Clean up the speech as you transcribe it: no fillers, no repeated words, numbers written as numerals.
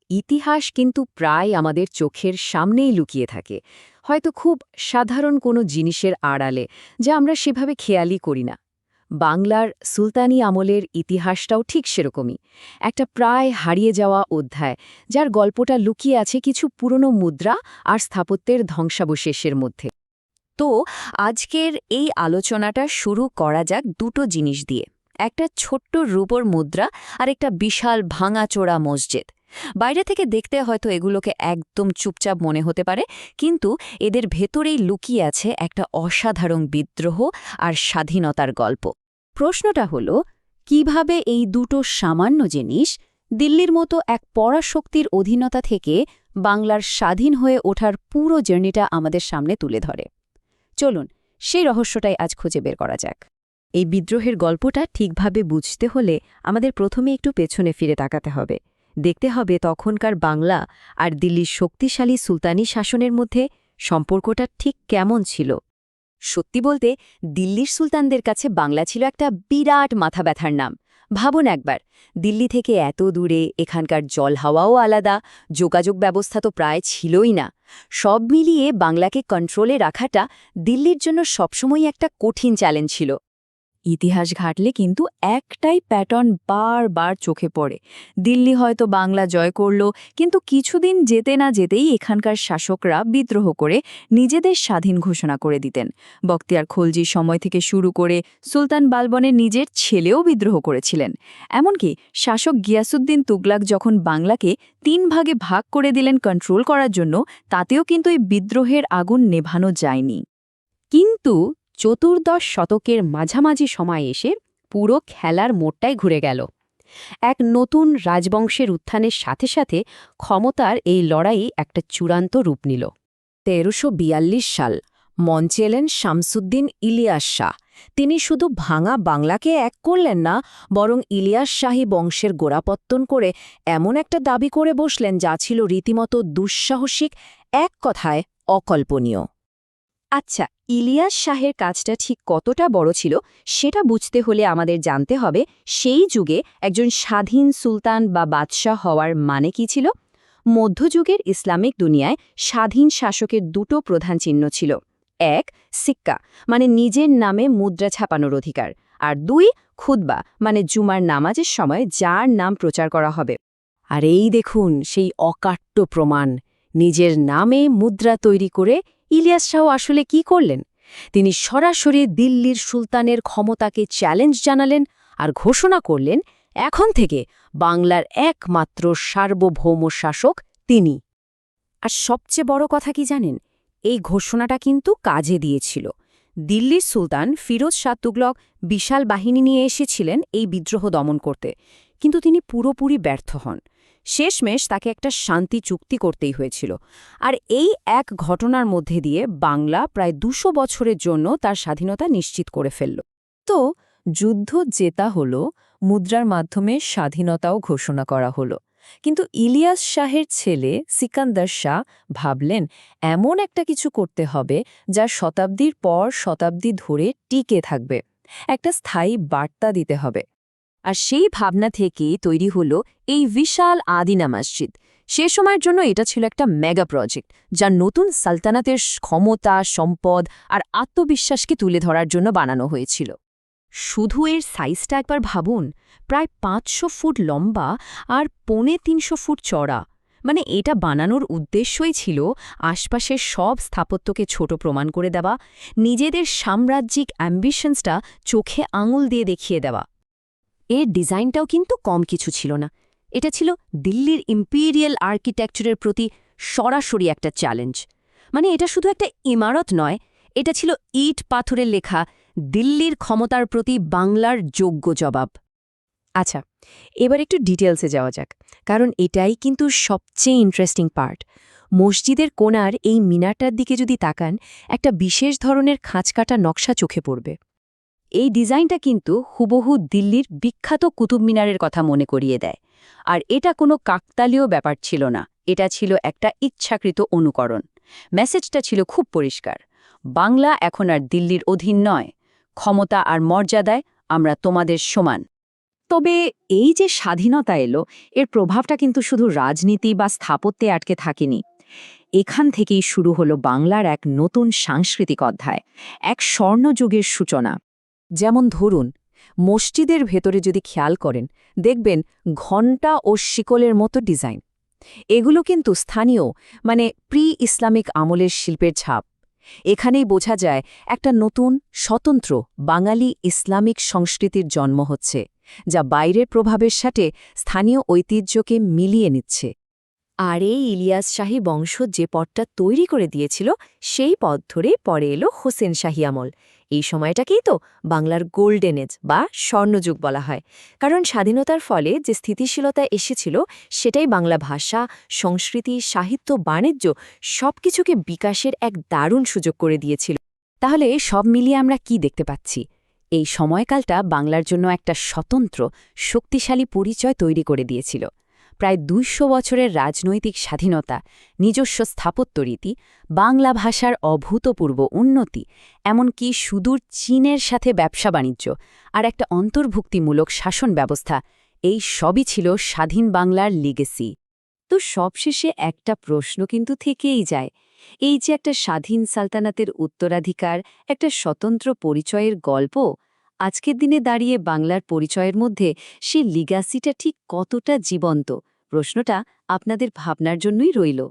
ইতিহাস কিন্তু প্রায় আমাদের চোখের সামনেই লুকিয়ে থাকে, হয়তো খুব সাধারণ কোনো জিনিসের আড়ালে, যা আমরা সেভাবে খেয়ালই করি না। বাংলার সুলতানি আমলের ইতিহাসটাও ঠিক সেরকমই, একটা প্রায় হারিয়ে যাওয়া অধ্যায়, যার গল্পটা লুকিয়ে আছে কিছু পুরনো মুদ্রা আর স্থাপত্যের ধ্বংসাবশেষের মধ্যে। তো আজকের এই আলোচনাটা শুরু করা যাক দুটো জিনিস দিয়ে, একটা ছোট্ট রূপোর মুদ্রা আর একটা বিশাল ভাঙাচোরা মসজিদ। বাইরে থেকে দেখতে হয়তো এগুলোকে একদম চুপচাপ মনে হতে পারে, কিন্তু এদের ভেতরেই লুকিয়ে আছে একটা অসাধারণ বিদ্রোহ আর স্বাধীনতার গল্প। প্রশ্নটা হলো, কিভাবে এই দুটো সামান্য জিনিস দিল্লির মতো এক পরাশক্তির অধীনতা থেকে বাংলার স্বাধীন হয়ে ওঠার পুরো জার্নিটা আমাদের সামনে তুলে ধরে। চলুন সেই রহস্যটাই আজ খুঁজে বের করা যাক। এই বিদ্রোহের গল্পটা ঠিকভাবে বুঝতে হলে আমাদের প্রথমে একটু পেছনে ফিরে তাকাতে হবে। দেখতে হবে তখনকার বাংলা আর দিল্লির শক্তিশালী সুলতানি শাসনের মধ্যে সম্পর্কটা ঠিক কেমন ছিল। সত্যি বলতে, দিল্লির সুলতানদের কাছে বাংলা ছিল একটা বিরাট মাথা ব্যথার নাম। ভাবুন একবার, দিল্লি থেকে এত দূরে, এখানকার জল হাওয়াও আলাদা, যোগাযোগ ব্যবস্থা তো প্রায় ছিলই না। সব মিলিয়ে বাংলাকে কন্ট্রোলে রাখাটা দিল্লির জন্য সবসময় একটা কঠিন চ্যালেঞ্জ ছিল। ইতিহাস ঘাটলে কিন্তু একটাই প্যাটার্ন বারবার চোখে পড়ে। দিল্লি হয়তো বাংলা জয় করল, কিন্তু কিছুদিন যেতে না যেতেই এখানকার শাসকরা বিদ্রোহ করে নিজেদের স্বাধীন ঘোষণা করে দিতেন। বখতিয়ার খলজির সময় থেকে শুরু করে সুলতান বালবনের নিজের ছেলেও বিদ্রোহ করেছিলেন। এমনকি শাসক গিয়াসুদ্দিন তুগলাক যখন বাংলাকে 3 ভাগে ভাগ করে দিলেন কন্ট্রোল করার জন্য, তাতেও কিন্তু এই বিদ্রোহের আগুন নেভানো যায়নি। কিন্তু চতুর্দশ শতকের মাঝামাঝি সময় এসে পুরো খেলার মোড়টাই ঘুরে গেল। এক নতুন রাজবংশের উত্থানের সাথে সাথে ক্ষমতার এই লড়াই একটা চূড়ান্ত রূপ নিল। 1342 সাল মঞ্চে এলেন শামসুদ্দিন ইলিয়াস শাহ। তিনি শুধু ভাঙা বাংলাকে এক করলেন না, বরং ইলিয়াস শাহী বংশের গোড়াপত্তন করে এমন একটা দাবি করে বসলেন যা ছিল রীতিমতো দুঃসাহসিক, এক কথায় অকল্পনীয়। আচ্ছা, ইলিয়াস শাহের কাজটা ঠিক কতটা বড় ছিল সেটা বুঝতে হলে আমাদের জানতে হবে সেই যুগে একজন স্বাধীন সুলতান বা বাদশাহ হওয়ার মানে কি ছিল। মধ্যযুগের ইসলামিক দুনিয়ায় স্বাধীন শাসকের দুটো প্রধান চিহ্ন ছিল। 1, সিক্কা, মানে নিজের নামে মুদ্রা ছাপানোর অধিকার, আর 2, খুতবা, মানে জুমার নামাজের সময় যার নাম প্রচার করা হবে। আর এই দেখুন সেই অকাট্য প্রমাণ। নিজের নামে মুদ্রা তৈরি করে ইলিয়াস শাহ আসলে কি করলেন? তিনি সরাসরি দিল্লির সুলতানের ক্ষমতাকে চ্যালেঞ্জ জানালেন আর ঘোষণা করলেন, এখন থেকে বাংলার একমাত্র সার্বভৌম শাসক তিনি। আর সবচেয়ে বড় কথা কি জানেন? এই ঘোষণাটা কিন্তু কাজে দিয়েছিল। দিল্লির সুলতান ফিরোজ শাহ তুগলক বিশাল বাহিনী নিয়ে এসেছিলেন এই বিদ্রোহ দমন করতে, কিন্তু তিনি পুরোপুরি ব্যর্থ হন। শেষমেশ তাকে একটা শান্তি চুক্তি করতেই হয়েছিল। আর এই এক ঘটনার মধ্যে দিয়ে বাংলা প্রায় 200 বছরের জন্য তার স্বাধীনতা নিশ্চিত করে ফেলল। তো যুদ্ধ জেতা হলো, মুদ্রার মাধ্যমে স্বাধীনতাও ঘোষণা করা হলো। কিন্তু ইলিয়াস শাহের ছেলে সিকান্দার শাহ ভাবলেন, এমন একটা কিছু করতে হবে যা শতাব্দীর পর শতাব্দী ধরে টিকে থাকবে, একটা স্থায়ী বার্তা দিতে হবে। আর সেই ভাবনা থেকেই তৈরি হলো এই বিশাল আদিনা মসজিদ। সে সময়ের জন্য এটা ছিল একটা মেগা প্রজেক্ট, যা নতুন সালতানাতের ক্ষমতা, সম্পদ আর আত্মবিশ্বাসকে তুলে ধরার জন্য বানানো হয়েছিল। শুধু এর সাইজটা একবার ভাবুন, প্রায় 500 ফুট লম্বা আর 350 ফুট চড়া। মানে এটা বানানোর উদ্দেশ্যই ছিল আশপাশের সব স্থাপত্যকে ছোট প্রমাণ করে দেওয়া, নিজেদের সাম্রাজ্যিক অ্যাম্বিশনসটা চোখে আঙুল দিয়ে দেখিয়ে দেওয়া। এর ডিজাইনটাও কিন্তু কম কিছু ছিল না। এটা ছিল দিল্লির ইম্পিরিয়াল আর্কিটেকচারের প্রতি সরাসরি একটা চ্যালেঞ্জ। মানে এটা শুধু একটা ইমারত নয়, এটা ছিল ইট পাথরের লেখা দিল্লির ক্ষমতার প্রতি বাংলার যোগ্য জবাব। আচ্ছা, এবার একটু ডিটেলসে যাওয়া যাক, কারণ এটাই কিন্তু সবচেয়ে ইন্টারেস্টিং পার্ট। মসজিদের কোণার এই মিনারটার দিকে যদি তাকান, একটা বিশেষ ধরনের খাঁচকাটা নকশা চোখে পড়বে। এই ডিজাইনটা কিন্তু হুবহু দিল্লির বিখ্যাত কুতুব মিনারের কথা মনে করিয়ে দেয়। আর এটা কোনো কাকতালীয় ব্যাপার ছিল না, এটা ছিল একটা ইচ্ছাকৃত অনুকরণ। মেসেজটা ছিল খুব পরিষ্কার, বাংলা এখন আর দিল্লির অধীন নয়, ক্ষমতা আর মর্যাদায় আমরা তোমাদের সমান। তবে এই যে স্বাধীনতা এলো, এর প্রভাবটা কিন্তু শুধু রাজনীতি বা স্থাপত্যে আটকে থাকেনি। এখান থেকেই শুরু হলো বাংলার এক নতুন সাংস্কৃতিক অধ্যায়, এক স্বর্ণযুগের সূচনা। যেমন ধরুন, মসজিদের ভেতরে যদি খেয়াল করেন, দেখবেন ঘণ্টা ও শিকলের মতো ডিজাইন। এগুলো কিন্তু স্থানীয়, মানে প্রি ইসলামিক আমলের শিল্পের ছাপ। এখানেই বোঝা যায় একটা নতুন স্বতন্ত্র বাঙালি ইসলামিক সংস্কৃতির জন্ম হচ্ছে, যা বাইরের প্রভাবের সাথে স্থানীয় ঐতিহ্যকে মিলিয়ে নিচ্ছে। আর এই ইলিয়াস শাহী বংশ যে পথটা তৈরি করে দিয়েছিল, সেই পথ ধরেই পরে এলো হোসেন শাহী আমল। এই সময়টাকেই তো বাংলার গোল্ডেন এজ বা স্বর্ণযুগ বলা হয়, কারণ স্বাধীনতার ফলে যে স্থিতিশীলতা এসেছিল, সেটাই বাংলা ভাষা, সংস্কৃতি, সাহিত্য, বাণিজ্য সবকিছুকে বিকাশের এক দারুণ সুযোগ করে দিয়েছিল। তাহলে সব মিলিয়ে আমরা কি দেখতে পাচ্ছি? এই সময়কালটা বাংলার জন্য একটা স্বতন্ত্র, শক্তিশালী পরিচয় তৈরি করে দিয়েছিল। প্রায় ২০০ বছরের রাজনৈতিক স্বাধীনতা, নিজস্ব স্থাপত্য রীতি, বাংলা ভাষার অভূতপূর্ব উন্নতি, এমনকি সুদূর চীনের সাথে ব্যবসা বাণিজ্য আর একটা অন্তর্ভুক্তিমূলক শাসন ব্যবস্থা, এই সবই ছিল স্বাধীন বাংলার লিগেসি। তো সবশেষে একটা প্রশ্ন কিন্তু থেকেই যায়, এই যে একটা স্বাধীন সালতানাতের উত্তরাধিকার, একটা স্বতন্ত্র পরিচয়ের গল্প, আজকের দিনে দাঁড়িয়ে বাংলার পরিচয়ের মধ্যে সেই লিগাসিটা ঠিক কতটা জীবন্ত? প্রশ্নটা আপনাদের ভাবনার জন্যই রইল।